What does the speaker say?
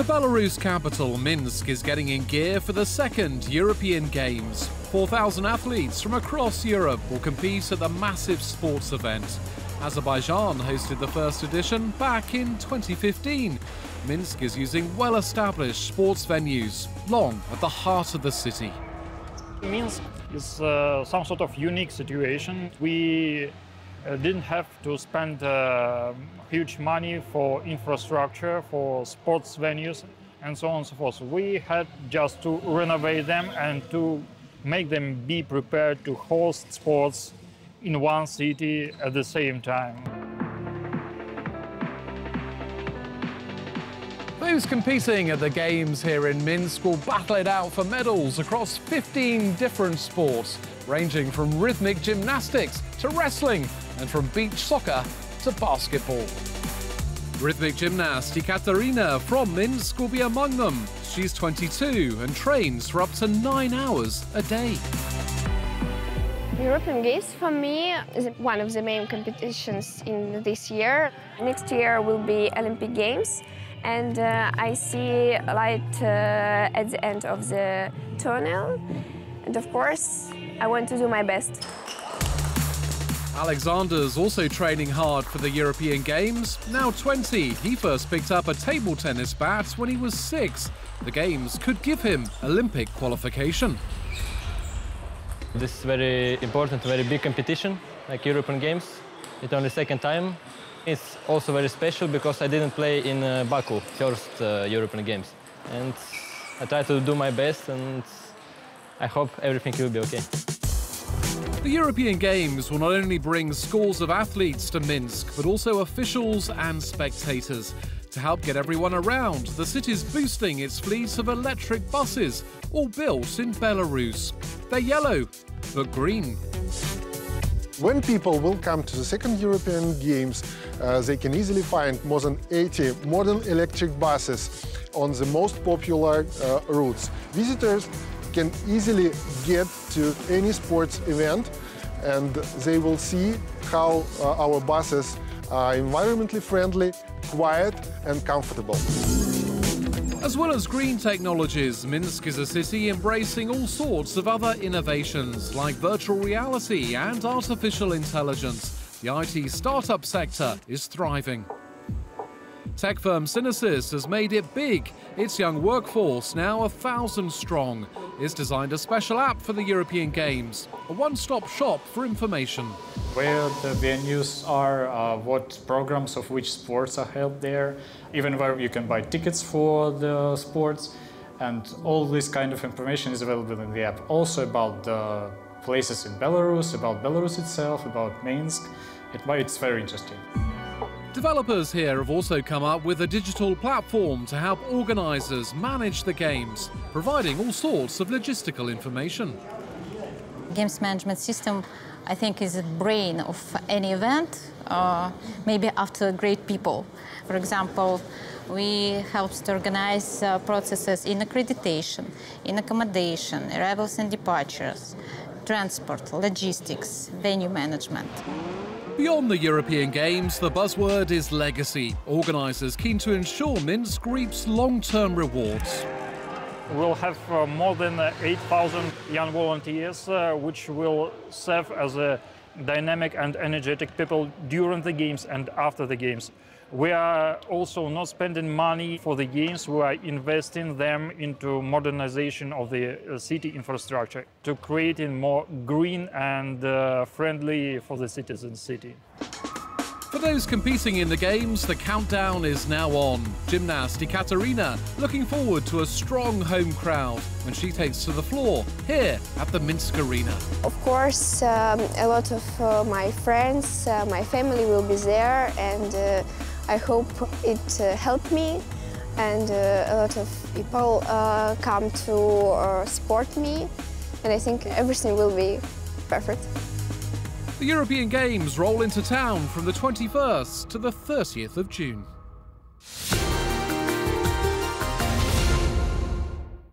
The Belarus capital, Minsk, is getting in gear for the second European Games. 4,000 athletes from across Europe will compete at the massive sports event. Azerbaijan hosted the first edition back in 2015. Minsk is using well-established sports venues, long at the heart of the city. Minsk is some sort of unique situation. We didn't have to spend huge money for infrastructure, for sports venues, and so on and so forth. We had just to renovate them and to make them be prepared to host sports in one city at the same time. Those competing at the Games here in Minsk will battle it out for medals across 15 different sports, ranging from rhythmic gymnastics to wrestling and from beach soccer to basketball. Rhythmic gymnast Ekaterina from Minsk will be among them. She's 22 and trains for up to 9 hours a day. European Games for me is one of the main competitions in this year. Next year will be Olympic Games, and I see a light at the end of the tunnel. And of course, I want to do my best. Alexander's also training hard for the European Games. Now 20, he first picked up a table tennis bat when he was 6. The Games could give him Olympic qualification. This is very important, very big competition, like European Games. It's only second time. It's also very special because I didn't play in Baku, first European Games. And I try to do my best, and I hope everything will be okay. The European Games will not only bring scores of athletes to Minsk, but also officials and spectators. To help get everyone around, the city's boosting its fleet of electric buses, all built in Belarus. They're yellow, but green. When people will come to the second European Games, they can easily find more than 80 modern electric buses on the most popular routes. Visitors can easily get to any sports event, and they will see how our buses are environmentally friendly, quiet and comfortable. As well as green technologies, Minsk is a city embracing all sorts of other innovations like virtual reality and artificial intelligence. The IT startup sector is thriving. Tech firm Synesys has made it big. Its young workforce, now 1,000 strong, has designed a special app for the European Games, a one-stop shop for information. Where the venues are, what programs of which sports are held there, even where you can buy tickets for the sports, and all this kind of information is available in the app. Also about the places in Belarus, about Belarus itself, about Minsk. It's very interesting. Developers here have also come up with a digital platform to help organisers manage the Games, providing all sorts of logistical information. Games management system, I think, is the brain of any event, maybe after great people. For example, we help to organize processes in accreditation, in accommodation, arrivals and departures, transport, logistics, venue management. Beyond the European Games, the buzzword is legacy. Organisers keen to ensure Minsk reaps long-term rewards. We'll have more than 8,000 young volunteers, which will serve as a dynamic and energetic people during the Games and after the Games. We are also not spending money for the Games, we are investing them into modernization of the city infrastructure to create it more green and friendly for the citizens' city. For those competing in the Games, the countdown is now on. Gymnast Ekaterina looking forward to a strong home crowd when she takes to the floor here at the Minsk Arena. Of course, a lot of my friends, my family will be there, and I hope it helped me, and a lot of people come to support me, and I think everything will be perfect. The European Games roll into town from the 21st to the 30th of June.